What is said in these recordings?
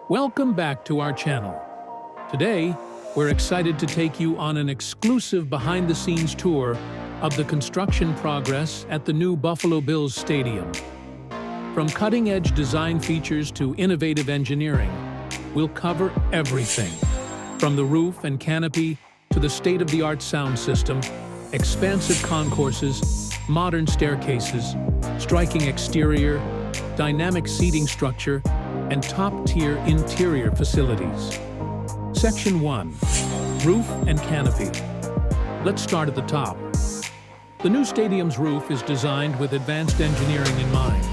Welcome back to our channel. Today, we're excited to take you on an exclusive behind-the-scenes tour of the construction progress at the new Buffalo Bills Stadium. From cutting-edge design features to innovative engineering, we'll cover everything. From the roof and canopy to the state-of-the-art sound system, expansive concourses, modern staircases, striking exterior, dynamic seating structure, and top-tier interior facilities. Section 1. Roof and Canopy. Let's start at the top. The new stadium's roof is designed with advanced engineering in mind.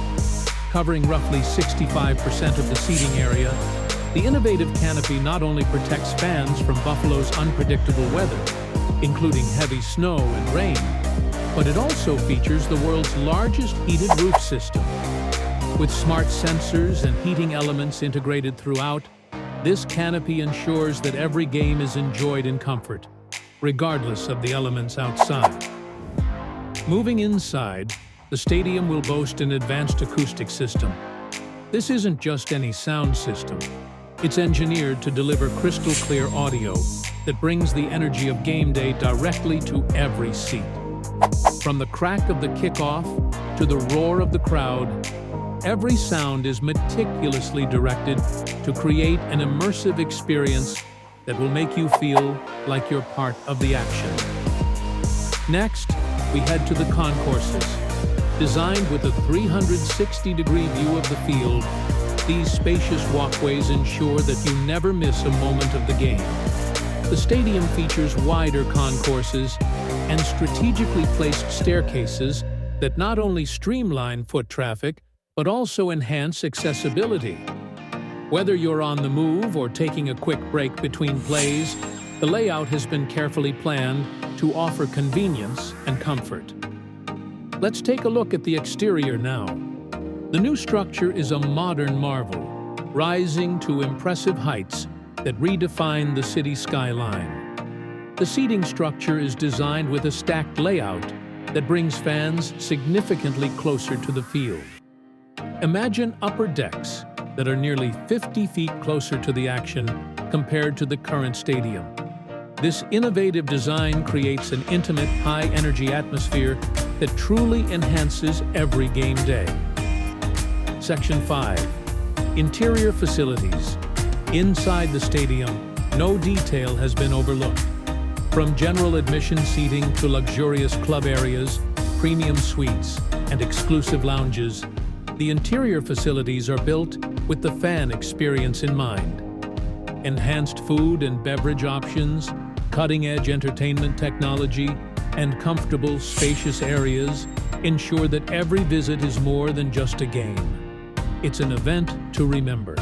Covering roughly 65% of the seating area, the innovative canopy not only protects fans from Buffalo's unpredictable weather, including heavy snow and rain, but it also features the world's largest heated roof system. With smart sensors and heating elements integrated throughout, this canopy ensures that every game is enjoyed in comfort, regardless of the elements outside. Moving inside, the stadium will boast an advanced acoustic system. This isn't just any sound system. It's engineered to deliver crystal-clear audio that brings the energy of game day directly to every seat. From the crack of the kickoff to the roar of the crowd, every sound is meticulously directed to create an immersive experience that will make you feel like you're part of the action. Next, we head to the concourses. Designed with a 360-degree view of the field, these spacious walkways ensure that you never miss a moment of the game. The stadium features wider concourses and strategically placed staircases that not only streamline foot traffic, but also enhance accessibility. Whether you're on the move or taking a quick break between plays, the layout has been carefully planned to offer convenience and comfort. Let's take a look at the exterior now. The new structure is a modern marvel, rising to impressive heights that redefine the city skyline. The seating structure is designed with a stacked layout that brings fans significantly closer to the field. Imagine upper decks that are nearly 50 feet closer to the action compared to the current stadium. This innovative design creates an intimate, high-energy atmosphere that truly enhances every game day. Section 5. Interior facilities. Inside the stadium, no detail has been overlooked. From general admission seating to luxurious club areas, premium suites, and exclusive lounges, the interior facilities are built with the fan experience in mind. Enhanced food and beverage options, cutting-edge entertainment technology, and comfortable, spacious areas ensure that every visit is more than just a game. It's an event to remember.